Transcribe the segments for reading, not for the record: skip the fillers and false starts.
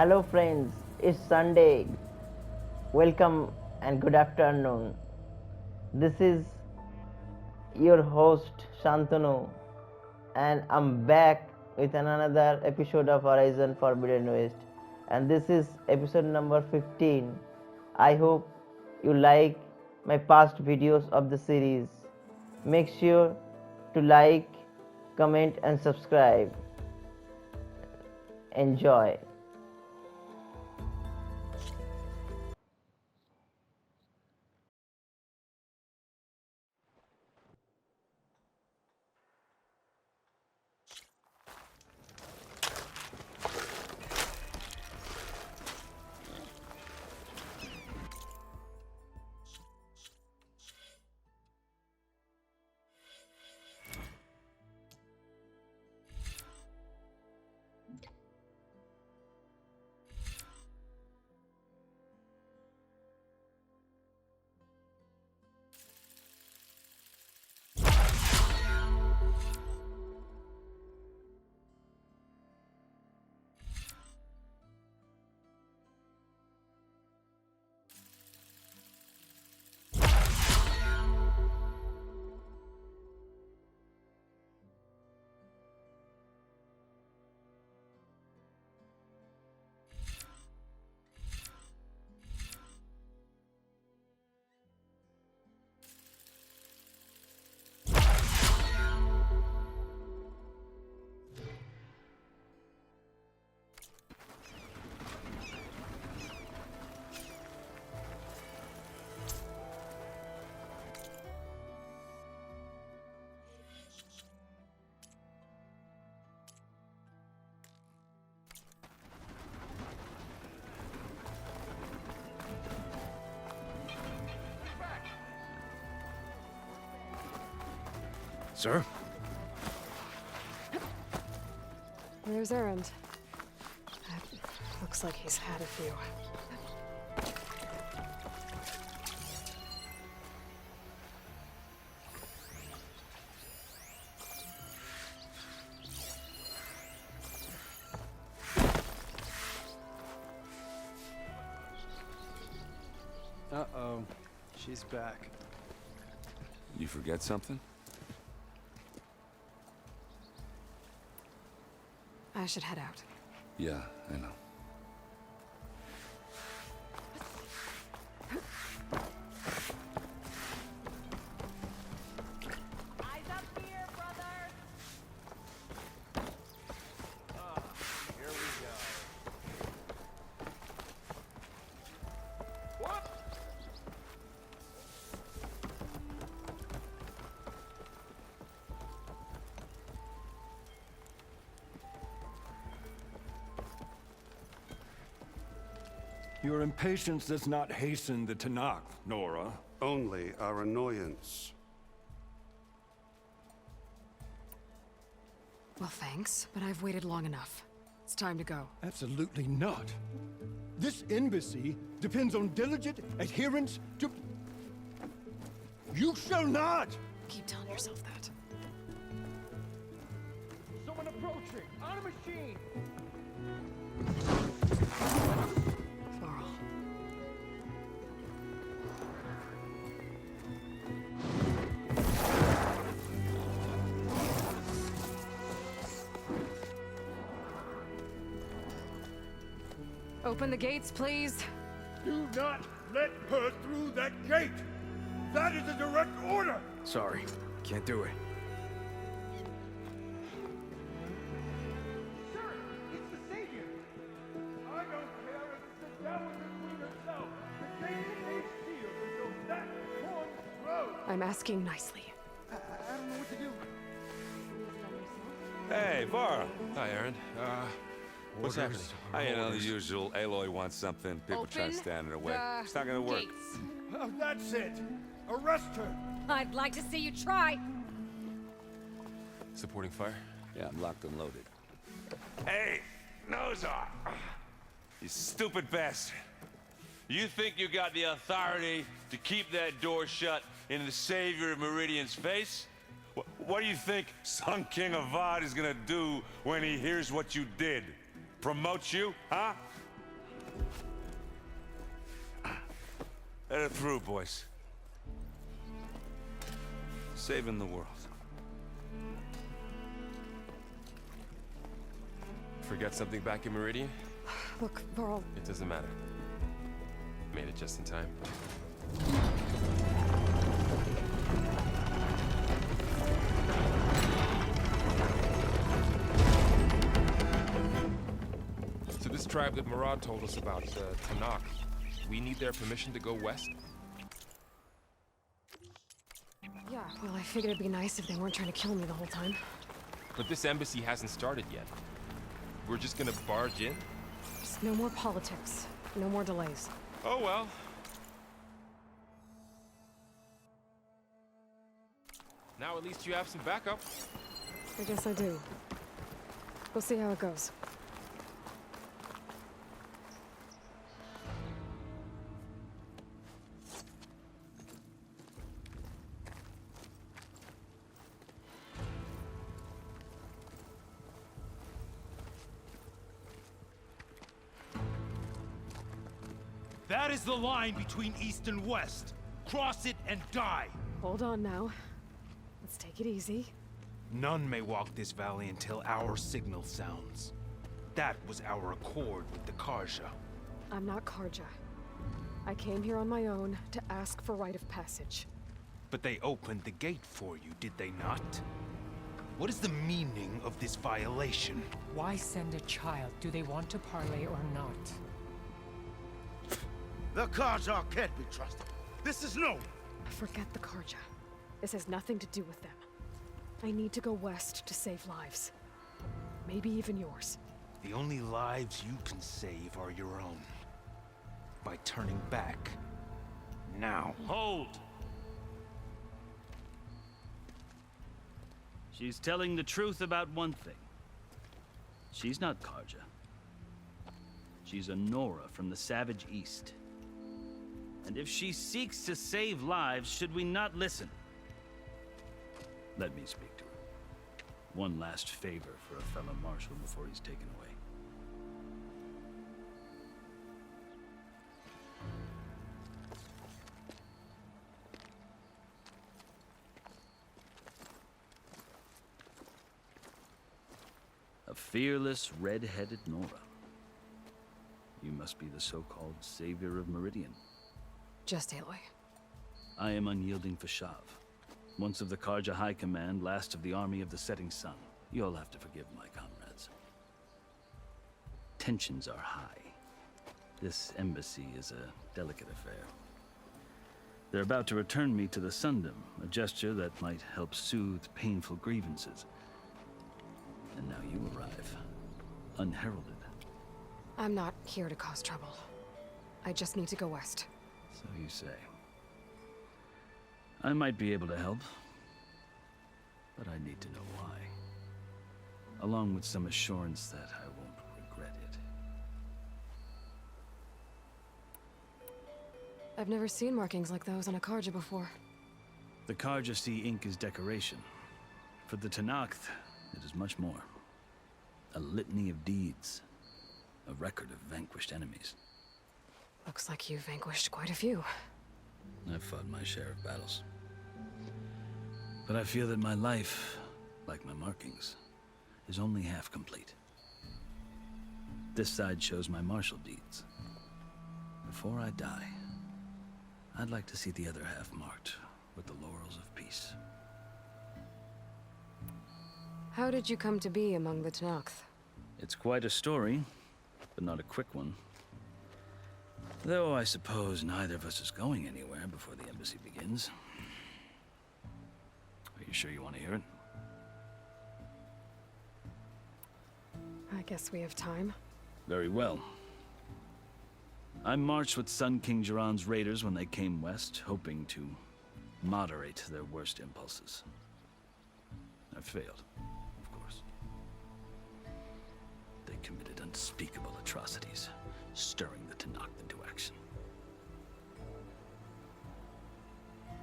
Hello friends, it's Sunday. Welcome and good afternoon. This is your host Shantanu and I'm back with another episode of Horizon Forbidden West, and this is episode number 15. I hope you like my past videos of the series. Make sure to like, comment and subscribe. Enjoy. Sir? There's Errand. Looks like he's had a few. Uh-oh. She's back. You forget something? I should head out. Yeah, I know. Eyes up here, brother! Here we go. What? Your impatience does not hasten the Tanakh, Nora. Only our annoyance. Well, thanks, but I've waited long enough. It's time to go. Absolutely not. This embassy depends on diligent adherence to... You shall not! Keep telling yourself that. Someone approaching! On a machine! Laurel. Open the gates, please. Do not let her through that gate! That is a direct order! Sorry. Can't do it. Sir, it's the Savior! I don't care if it's the devil between herself. The gate is sealed until that one grows! I'm asking nicely. I don't know what to do. Hey, Vara. Hi, Aaron. What's happening? I know the usual. Aloy wants something. People try to stand in her way. It's not gonna work. Oh, that's it! Arrest her! I'd like to see you try. Supporting fire? Yeah, I'm locked and loaded. Hey, Nozar! You stupid bastard. You think you got the authority to keep that door shut in the savior of Meridian's face? What do you think Sun King Avad is gonna do when he hears what you did? Promote you, huh? Let it through, boys. Saving the world. Forget something back in Meridian? Look, Varl, It doesn't matter. Made it just in time. So this tribe that Murad told us about, the Tanakh, we need their permission to go west? yeah, well, I figured it'd be nice if they weren't trying to kill me the whole time. But this embassy hasn't started yet. We're just gonna barge in? Just no more politics. No more delays. Oh well. Now at least you have some backup. I guess I do. We'll see how it goes. That is the line between East and West. Cross it and die. Hold on now. Let's take it easy. None may walk this valley until our signal sounds. That was our accord with the Karja. I'm not Karja. I came here on my own to ask for rite of passage. But they opened the gate for you, did they not? What is the meaning of this violation? Why send a child? Do they want to parley or not? The Karja can't be trusted. This is known. Forget the Karja. This has nothing to do with them. I need to go west to save lives. Maybe even yours. The only lives you can save are your own. By turning back. Now. Hold! She's telling the truth about one thing. She's not Karja. She's a Nora from the Savage East. And if she seeks to save lives, should we not listen? Let me speak to her. One last favor for a fellow marshal before he's taken away. A fearless, red-headed Nora. You must be the so-called savior of Meridian. Just Aloy. I am unyielding Fashav. Once of the Karja High Command, last of the army of the setting sun. You'll have to forgive my comrades. Tensions are high. This embassy is a delicate affair. They're about to return me to the Sundom, a gesture that might help soothe painful grievances. And now you arrive, unheralded. I'm not here to cause trouble. I just need to go west. So you say. I might be able to help, but I need to know why. Along with some assurance that I won't regret it. I've never seen markings like those on a Karja before. The Karja see ink as decoration. For the Tanakh, it is much more. A litany of deeds. A record of vanquished enemies. Looks like you've vanquished quite a few. I've fought my share of battles. But I feel that my life, like my markings, is only half complete. This side shows my martial deeds. Before I die, I'd like to see the other half marked with the laurels of peace. How did you come to be among the Tanakh? It's quite a story, but not a quick one. Though I suppose neither of us is going anywhere before the embassy begins. Are you sure you want to hear it? I guess we have time. Very well. I marched with Sun King Jiran's raiders when they came west, hoping to moderate their worst impulses. I failed, of course. They committed unspeakable atrocities, stirring the Tanakh into action.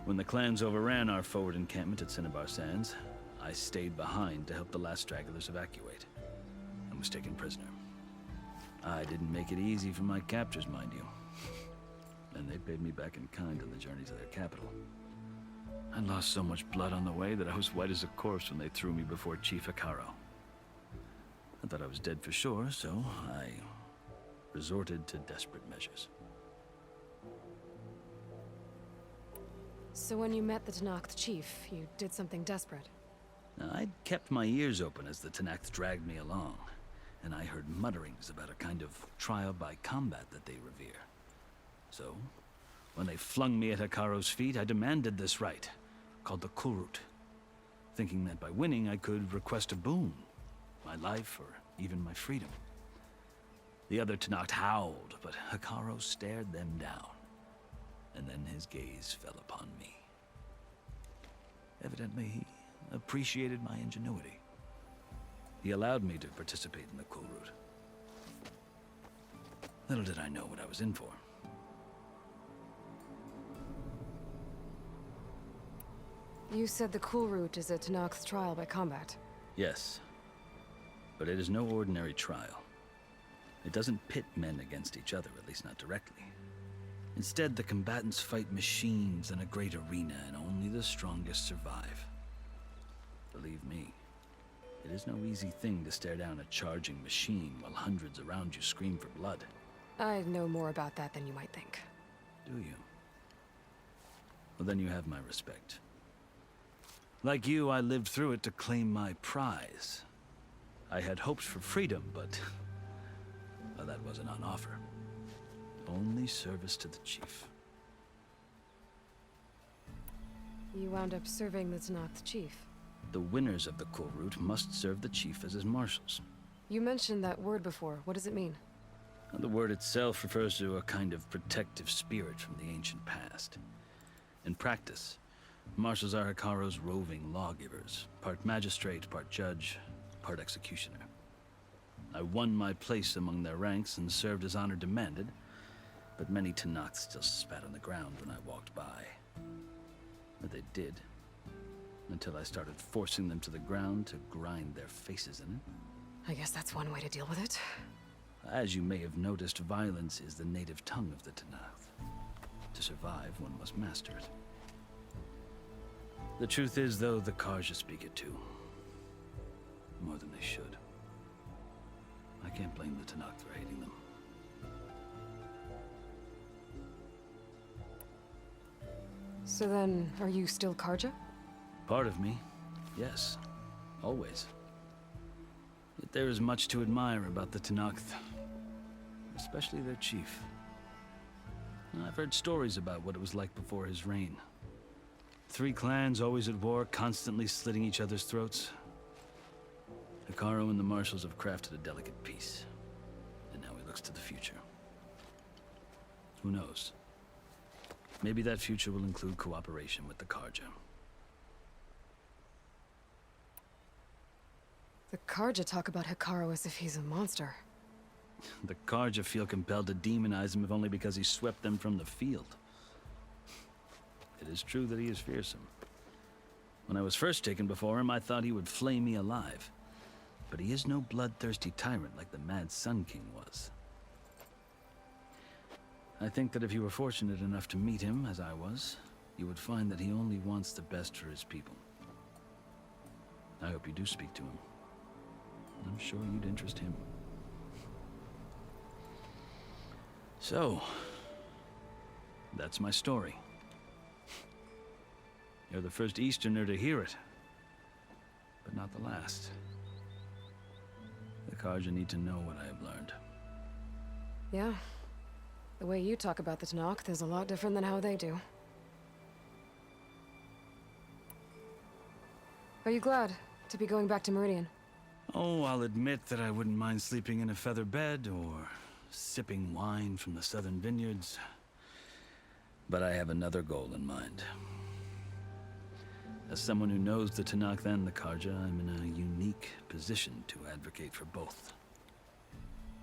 When the clans overran our forward encampment at Cinnabar Sands, I stayed behind to help the last stragglers evacuate, and was taken prisoner. I didn't make it easy for my captors, mind you. And they paid me back in kind on the journey to their capital. I lost so much blood on the way that I was white as a corpse when they threw me before Chief Hikaro. I thought I was dead for sure, so I resorted to desperate measures. So when you met the Tenakth chief, you did something desperate? Now, I'd kept my ears open as the Tenakth dragged me along, and I heard mutterings about a kind of trial by combat that they revere. So, when they flung me at Hikaro's feet, I demanded this right, called the Kulrut, thinking that by winning I could request a boon, my life or even my freedom. The other Tenakth howled, but Hikaro stared them down, and then his gaze fell upon me. Evidently, he appreciated my ingenuity. He allowed me to participate in the Kulrut. Little did I know what I was in for. You said the Kulrut is a Tenakth's trial by combat. Yes, but it is no ordinary trial. It doesn't pit men against each other, at least not directly. Instead, the combatants fight machines in a great arena, and only the strongest survive. Believe me, it is no easy thing to stare down a charging machine while hundreds around you scream for blood. I know more about that than you might think. Do you? Well, then you have my respect. Like you, I lived through it to claim my prize. I had hoped for freedom, but well, that wasn't on offer. Only service to the chief. You wound up serving the Tenakth chief. The winners of the Kulrut must serve the chief as his marshals. You mentioned that word before. What does it mean? The word itself refers to a kind of protective spirit from the ancient past. In practice, marshals are Hikaro's roving lawgivers, part magistrate, part judge, part executioner. I won my place among their ranks and served as honor demanded, but many Tenakth still spat on the ground when I walked by. But they did, until I started forcing them to the ground to grind their faces in it. I guess that's one way to deal with it. As you may have noticed, violence is the native tongue of the Tenakth. To survive, one must master it. The truth is, though, the Karja speak it too. More than they should. I can't blame the Tenakth for hating them. So then, are you still Karja? Part of me, yes. Always. Yet there is much to admire about the Tenakth. Especially their chief. I've heard stories about what it was like before his reign. 3 clans always at war, constantly slitting each other's throats. Hikaro and the marshals have crafted a delicate peace. And now he looks to the future. Who knows? Maybe that future will include cooperation with the Karja. The Karja talk about Hikaro as if he's a monster. The Karja feel compelled to demonize him if only because he swept them from the field. It is true that he is fearsome. When I was first taken before him, I thought he would flay me alive. But he is no bloodthirsty tyrant like the Mad Sun King was. I think that if you were fortunate enough to meet him, as I was, you would find that he only wants the best for his people. I hope you do speak to him. I'm sure you'd interest him. So, that's my story. You're the first Easterner to hear it, but not the last. The Karja need to know what I have learned. Yeah. The way you talk about the Tenakth is a lot different than how they do. Are you glad to be going back to Meridian? Oh, I'll admit that I wouldn't mind sleeping in a feather bed or sipping wine from the southern vineyards. But I have another goal in mind. As someone who knows the Tenakth and the Karja, I'm in a unique position to advocate for both.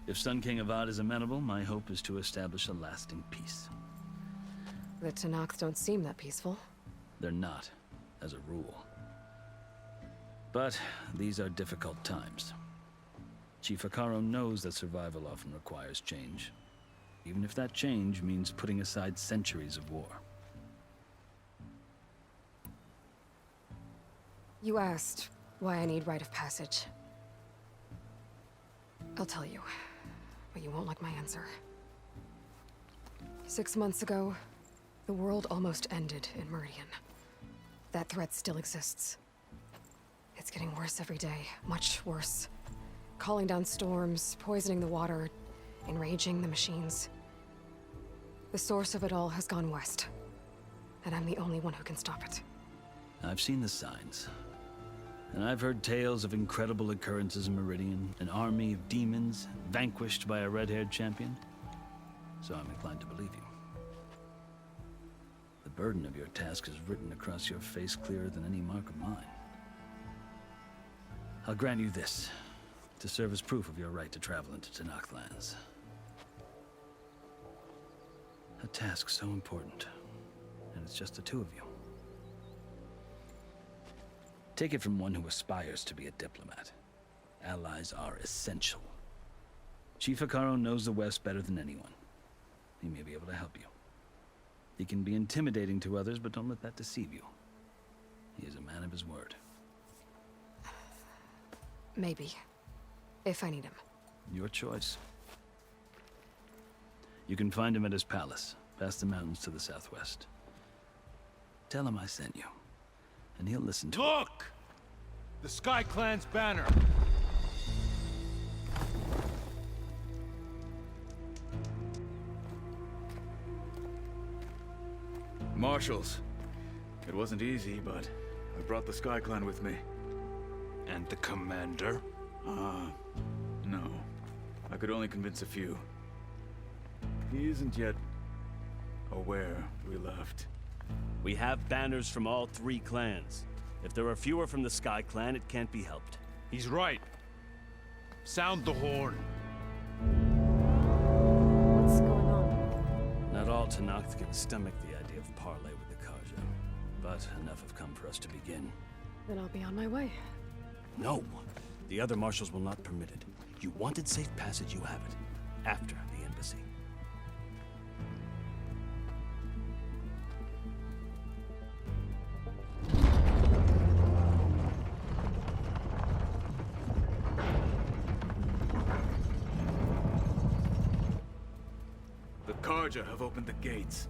If Sun King Avad is amenable, my hope is to establish a lasting peace. The Tenakth don't seem that peaceful. They're not, as a rule. But these are difficult times. Chief Akaro knows that survival often requires change, even if that change means putting aside centuries of war. You asked why I need rite of passage. I'll tell you, but you won't like my answer. 6 months ago, the world almost ended in Meridian. That threat still exists. It's getting worse every day, much worse. Calling down storms, poisoning the water, enraging the machines. The source of it all has gone west, and I'm the only one who can stop it. I've seen the signs. And I've heard tales of incredible occurrences in Meridian, an army of demons vanquished by a red-haired champion. So I'm inclined to believe you. The burden of your task is written across your face clearer than any mark of mine. I'll grant you this, to serve as proof of your right to travel into REGALLA'S. A task so important, and it's just the two of you. Take it from one who aspires to be a diplomat. Allies are essential. Chief Akaro knows the West better than anyone. He may be able to help you. He can be intimidating to others, but don't let that deceive you. He is a man of his word. Maybe. If I need him. Your choice. You can find him at his palace, past the mountains to the southwest. Tell him I sent you, and he'll listen to it. Look! The Sky Clan's banner. Marshals. It wasn't easy, but I brought the Sky Clan with me. And the commander? No. I could only convince a few. He isn't yet aware we left. We have banners from all 3 clans. If there are fewer from the Sky Clan, it can't be helped. He's right. Sound the horn. What's going on? Not all Tanakh can stomach the idea of parley with the Karja, but enough have come for us to begin. Then I'll be on my way. No! The other marshals will not permit it. You wanted safe passage, you have it. After the embassy. The Karja have opened the gates.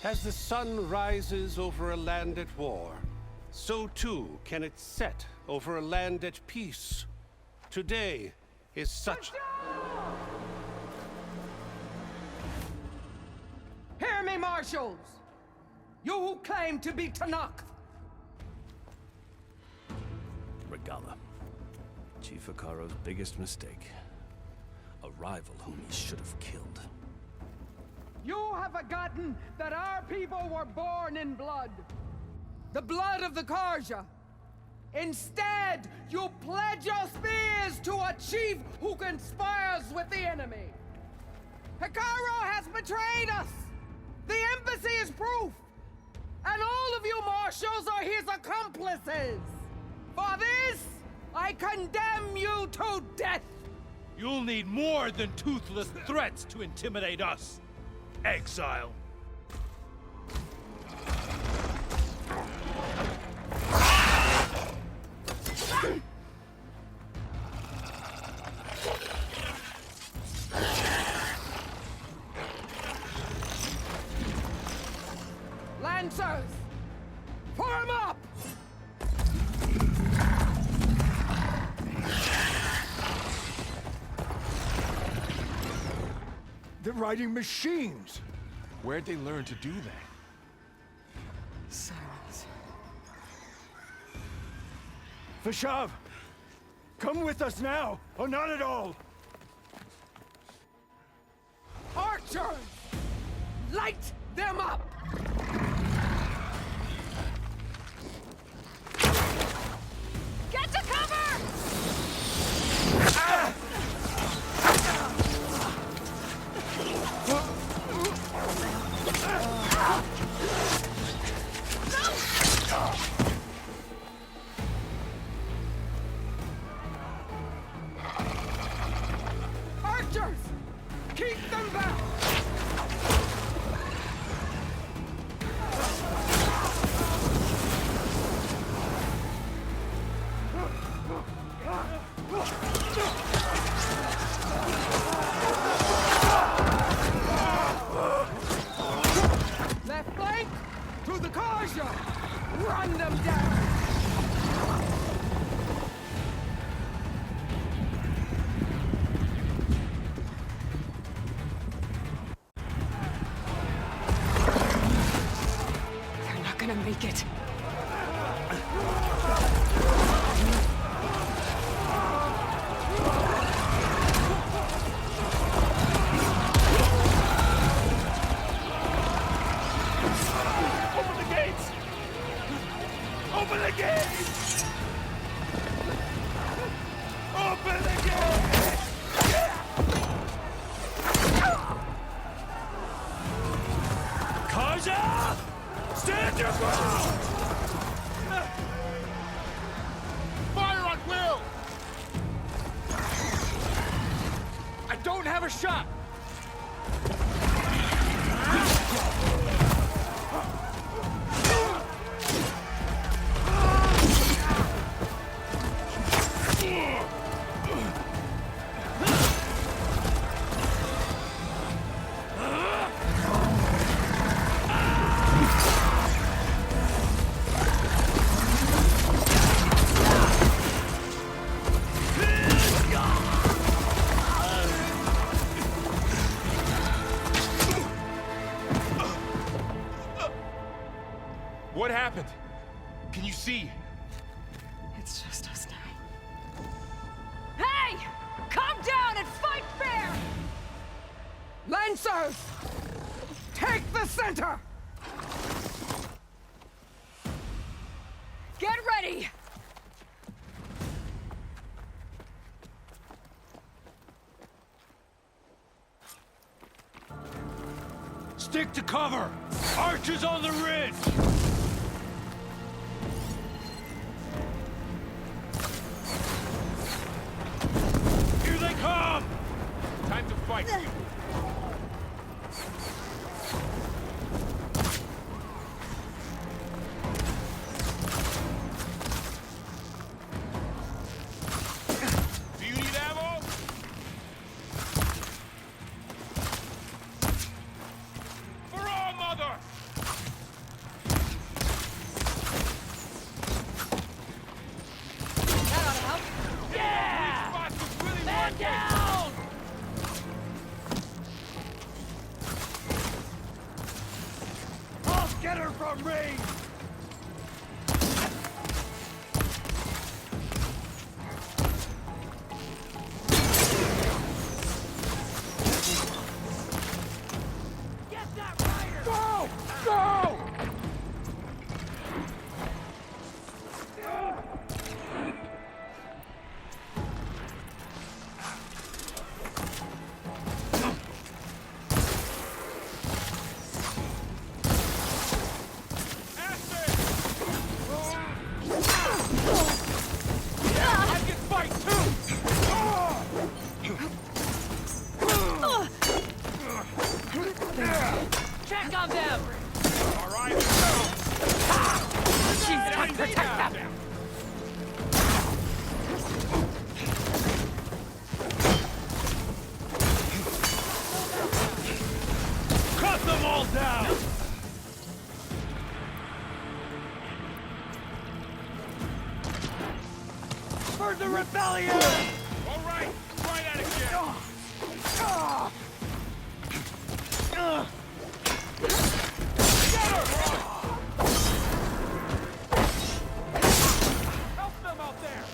As the sun rises over a land at war, so too can it set over a land at peace. Today is such... Hear me, marshals! You who claim to be Tanakh! Regalla. Chief Akaro's biggest mistake. A rival whom he should have killed. You have forgotten that our people were born in blood. The blood of the Karja. Instead, you pledge your spears to a chief who conspires with the enemy. Akaro has betrayed us! The embassy is proof! And all of you marshals are his accomplices! For this, I condemn you to death! You'll need more than toothless threats to intimidate us. Exile. Lancers! Form up! They're riding machines. Where'd they learn to do that? Silence. Vashav! Come with us now, or not at all! Archers! Light them up! Get to cover! Archers! Keep them back! Left flank! To the Karja! Run them down! They're not gonna make it. Open the gates! Open the gates! Open the gates! Kaja! Stand your ground! Fire on will! I don't have a shot! What happened? Can you see? It's just us now. Hey! Calm down and fight fair! Lancers! Take the center! Get ready! Stick to cover! Archers on the ridge! Here they come! Time to fight. Do you need ammo? For all, mother! That ought to help. Yeah! Really Man down! I'll get her from range! Get that rider! Go! Go! I can fight too! Check on them! All right, She's got to protect them! Cut them all down! For the rebellion! all right, try that again. Help them out there!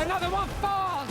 Another one falls!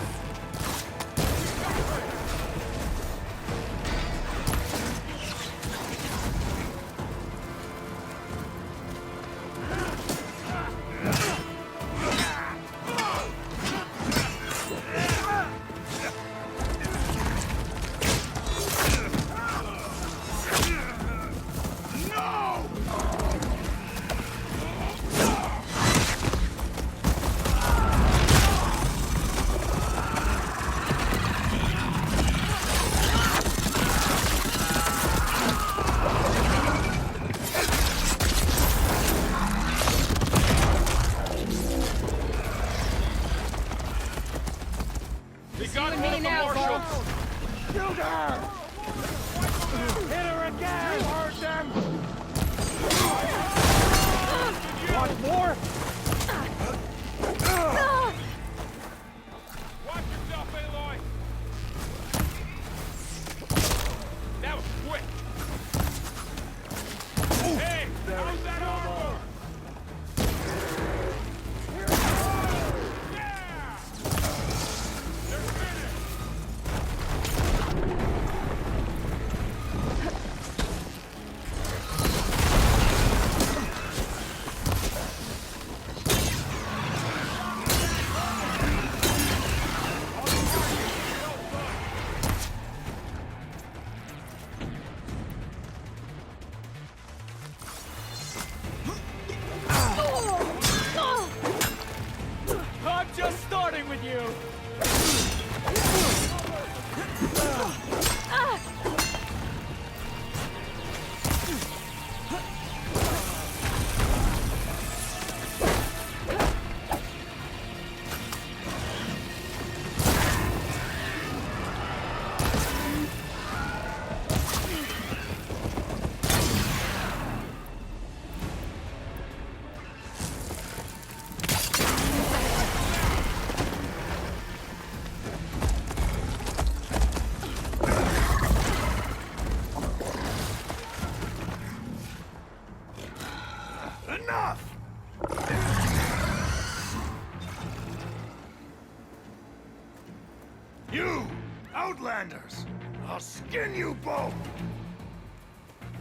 You! Outlanders! I'll skin you both!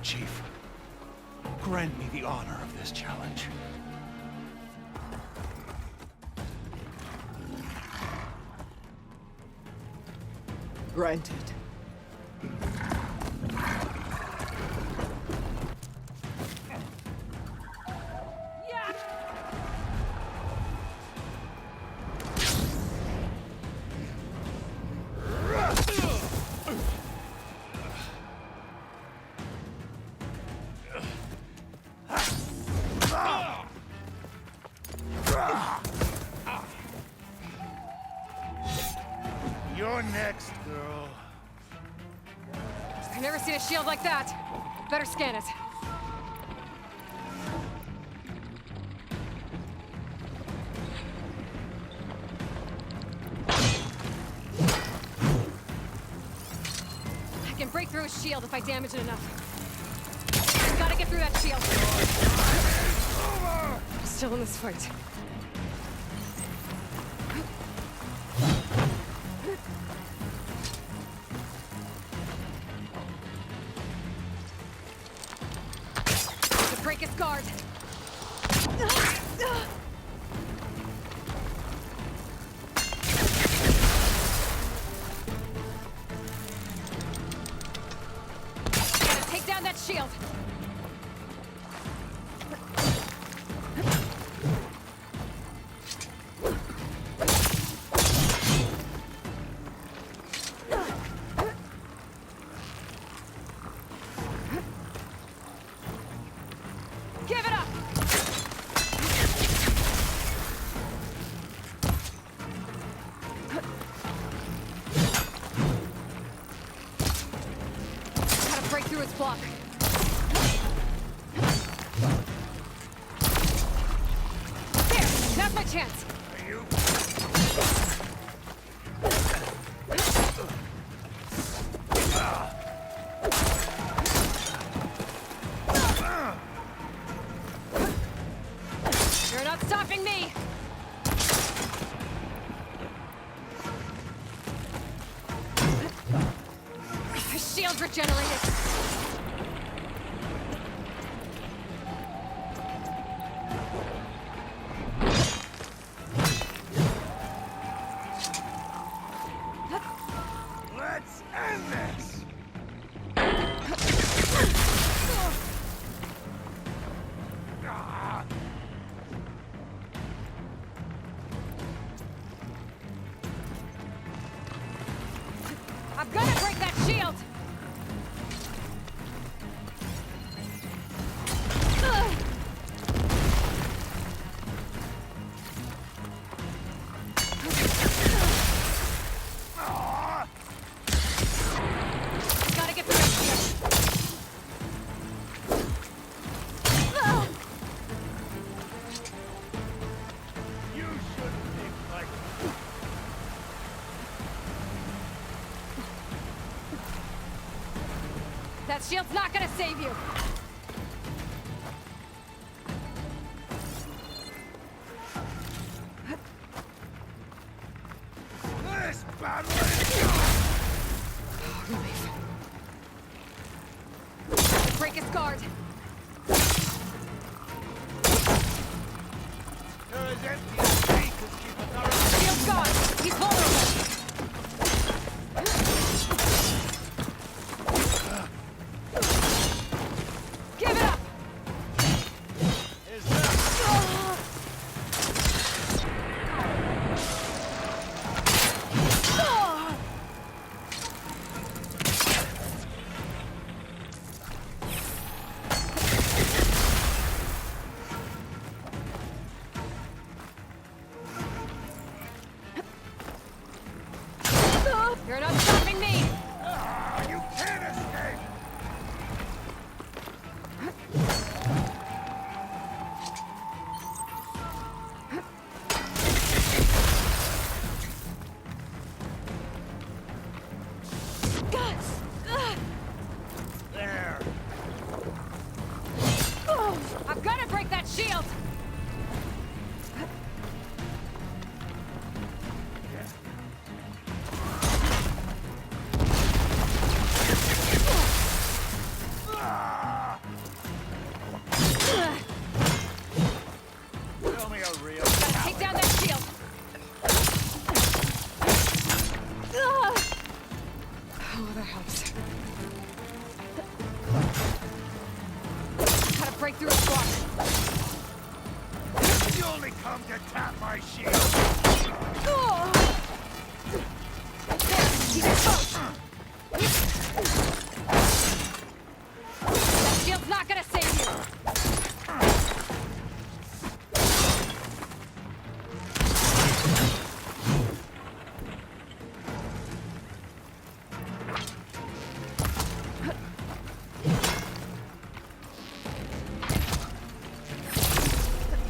Chief, grant me the honor of this challenge. Granted. You're next, girl. I've never seen a shield like that. Better scan it. I can break through his shield if I damage it enough. Gotta get through that shield. I'm still in this fight. Break its guard. Gotta take down that shield. Give it up! Gotta break through its block. There! Now's my chance! You're not stopping me! shield regenerated! Let's end this! I've got to break that shield! Gotta get through this shield. You shouldn't think like That shield's not gonna save you! this battle. Relief. Break his guard! You're as empty as me, because Shield's gone! He's vulnerable! Give it up! is that You're not stopping me! you can't escape! There! I've got to break that shield! Tell me a real Gotta take down that shield! Oh, that helps. Gotta break through his guard! You only come to tap my shield! He's exposed! That shield's not gonna save you!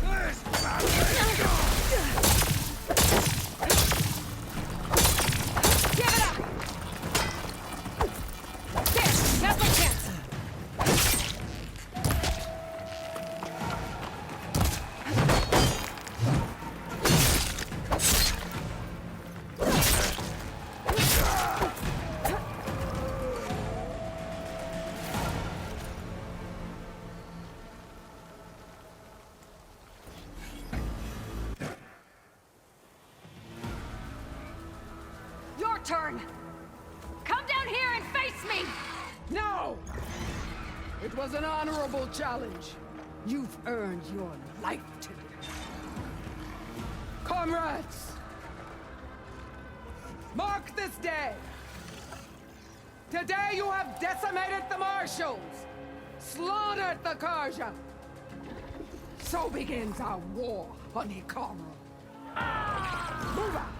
This battle is Give it up! There! Now's my chance! Your turn! Come down here and face me! No! It was an honorable challenge. You've earned your life today. Comrades! Mark this day! Today you have decimated the Marshals! Slaughtered the Karja! So begins our war on Hikaru. Move out!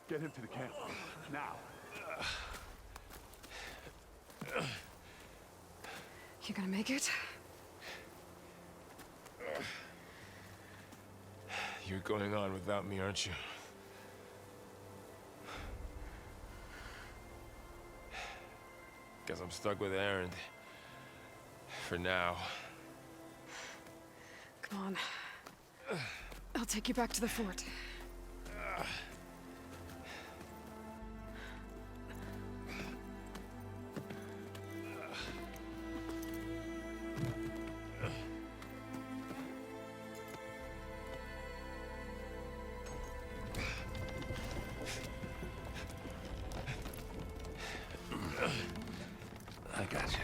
Get him to the camp. Now. You gonna make it? You're going on without me, aren't you? Guess I'm stuck with Erend. For now. Come on. I'll take you back to the fort. I got you.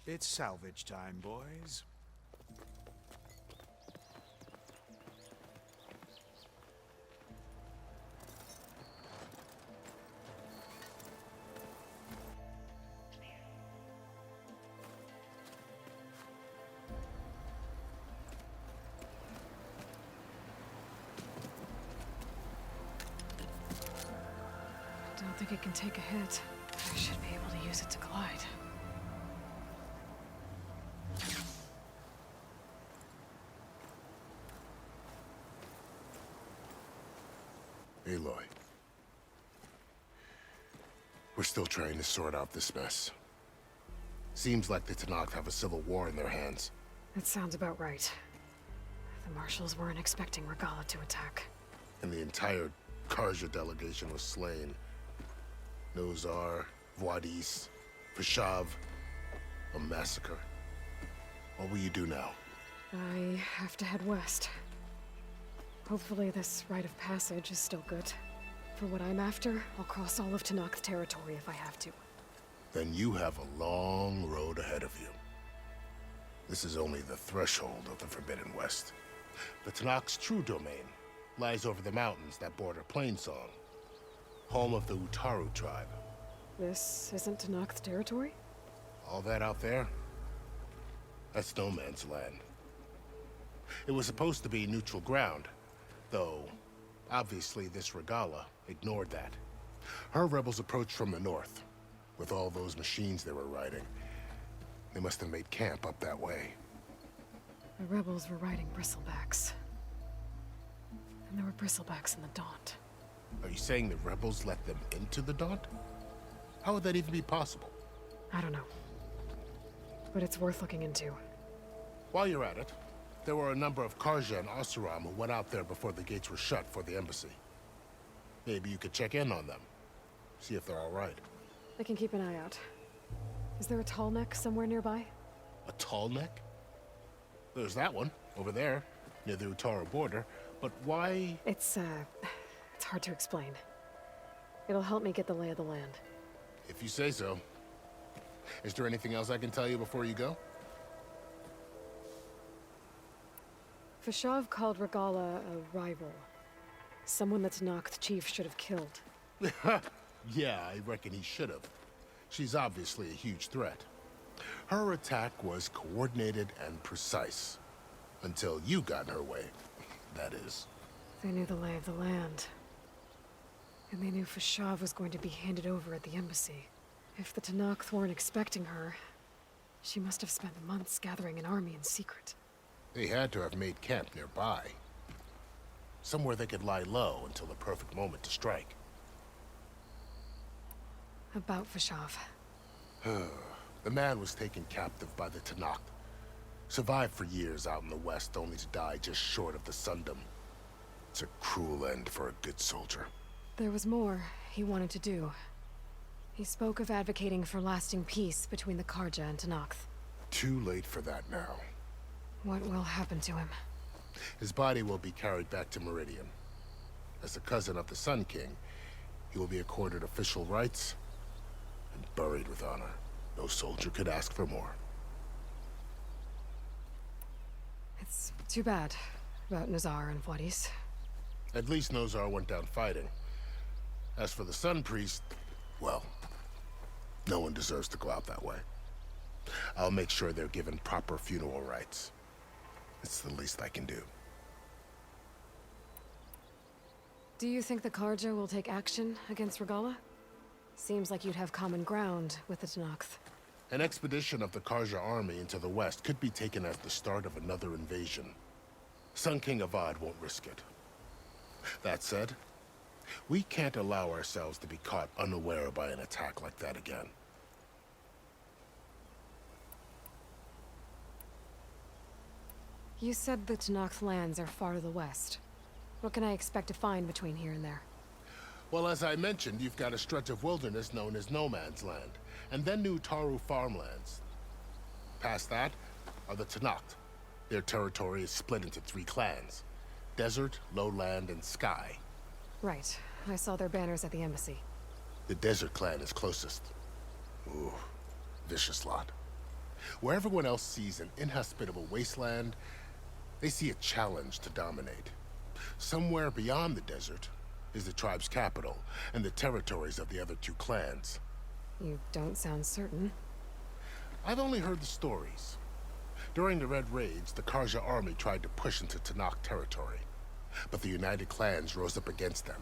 It's salvage time, boys. I don't think it can take a hit. I should be able to use it to glide. Aloy. We're still trying to sort out this mess. Seems like the Tenakth have a civil war in their hands. That sounds about right. The marshals weren't expecting Regalla to attack. And the entire Karja delegation was slain. Nozar, Vuadis, Vashav. A massacre. What will you do now? I have to head west. Hopefully this rite of passage is still good. For what I'm after, I'll cross all of Tenakth territory if I have to. Then you have a long road ahead of you. This is only the threshold of the Forbidden West. The Tenakth's true domain lies over the mountains that border Plainsong, home of the Utaru tribe. This isn't Tenakth territory? All that out there? That's no man's land. It was supposed to be neutral ground, though obviously this Regalla ignored that. Her rebels approached from the north. With all those machines they were riding, they must have made camp up that way. The rebels were riding bristlebacks. And there were bristlebacks in the Daunt. Are you saying the rebels let them into the Daunt? How would that even be possible? I don't know. But it's worth looking into. While you're at it, there were a number of Karja and Oseram who went out there before the gates were shut for the embassy. Maybe you could check in on them. See if they're all right. I can keep an eye out. Is there a tall neck somewhere nearby? A tall neck? There's that one, over there, near the Utaru border. But why? It's hard to explain. It'll help me get the lay of the land. If you say so. Is there anything else I can tell you before you go? Vashav called Regalla a rival. Someone that Tenakth chief should have killed. Yeah, I reckon he should have. She's obviously a huge threat. Her attack was coordinated and precise. Until you got in her way, that is. They knew the lay of the land. And they knew Vashav was going to be handed over at the embassy. If the Tenakth weren't expecting her, she must have spent months gathering an army in secret. They had to have made camp nearby. Somewhere they could lie low until the perfect moment to strike. About Vashav. The man was taken captive by the Tenakth. Survived for years out in the west, only to die just short of the Sundom. It's a cruel end for a good soldier. There was more he wanted to do. He spoke of advocating for lasting peace between the Karja and Tenakth. Too late for that now. What will happen to him? His body will be carried back to Meridian. As the cousin of the Sun King, he will be accorded official rights and buried with honor. No soldier could ask for more. It's too bad about Nazar and Vuadis. At least Nozar went down fighting. As for the Sun Priest, well, No one deserves to go out that way. I'll make sure they're given proper funeral rites. It's the least I can do. Do you think the Karja will take action against Regalla? Seems like you'd have common ground with the Tenakth. An expedition of the Karja army into the west could be taken as the start of another invasion. Sun King Avad won't risk it. That said, we can't allow ourselves to be caught unaware by an attack like that again. You said the Tenakth lands are far to the west. What can I expect to find between here and there? Well, as I mentioned, you've got a stretch of wilderness known as No Man's Land, and then New Taru farmlands. Past that are the Tenakth. Their territory is split into 3 clans: Desert, Lowland, and Sky. Right. I saw their banners at the embassy. The Desert clan is closest. Ooh, vicious lot. Where everyone else sees an inhospitable wasteland, they see a challenge to dominate. Somewhere beyond the desert is the tribe's capital and the territories of the other 2 clans. You don't sound certain. I've only heard the stories. During the Red Raids, the Karja army tried to push into Tenakth territory, but the united clans rose up against them,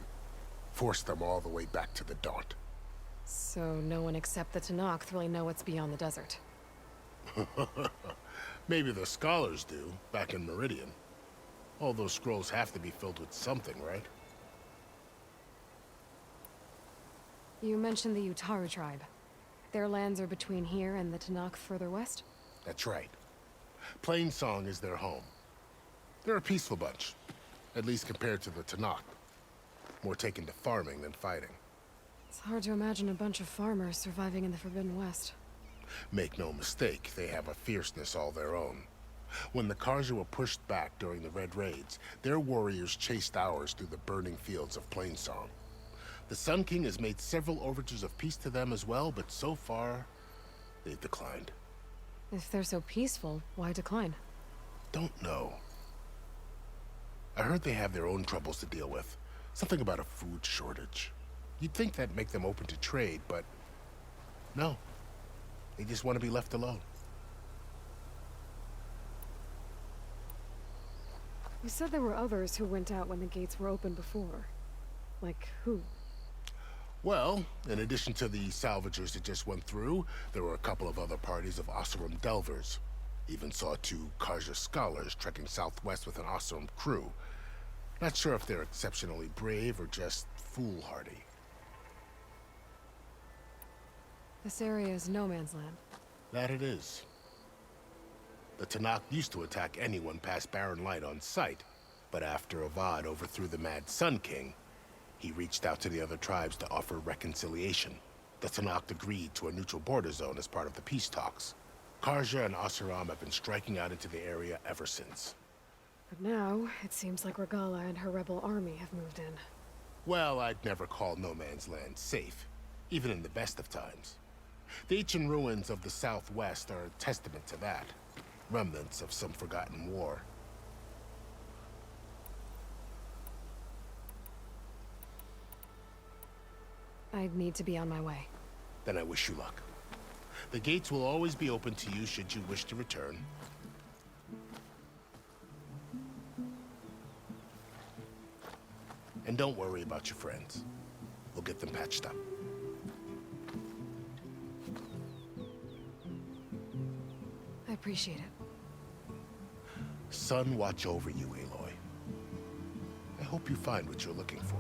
forced them all the way back to the Daunt. So no one except the Tenakth really know what's beyond the desert. Maybe the scholars do, back in Meridian. All those scrolls have to be filled with something, right? You mentioned the Utaru tribe. Their lands are between here and the Tenakth further west? That's right. Plainsong is their home. They're a peaceful bunch, at least compared to the Tenakth. More taken to farming than fighting. It's hard to imagine a bunch of farmers surviving in the Forbidden West. Make no mistake, they have a fierceness all their own. When the Karja were pushed back during the Red Raids, their warriors chased ours through the burning fields of Plainsong. The Sun King has made several overtures of peace to them as well, but so far, they've declined. If they're so peaceful, why decline? Don't know. I heard they have their own troubles to deal with. Something about a food shortage. You'd think that'd make them open to trade, but no. They just want to be left alone. You said there were others who went out when the gates were open before. Like who? Well, in addition to the salvagers that just went through, there were a couple of other parties of Oseram delvers. Even saw 2 Karja scholars trekking southwest with an Oseram crew. Not sure if they're exceptionally brave or just foolhardy. This area is no man's land. That it is. The Tenakth used to attack anyone past Barren Light on sight, but after Avad overthrew the Mad Sun King, he reached out to the other tribes to offer reconciliation. The Tenakth agreed to a neutral border zone as part of the peace talks. Karja and Oseram have been striking out into the area ever since. But now, it seems like Regalla and her rebel army have moved in. Well, I'd never call No Man's Land safe, even in the best of times. The ancient ruins of the Southwest are a testament to that. Remnants of some forgotten war. I'd need to be on my way. Then I wish you luck. The gates will always be open to you should you wish to return. And don't worry about your friends. We'll get them patched up. I appreciate it. Sun watch over you, Aloy. I hope you find what you're looking for.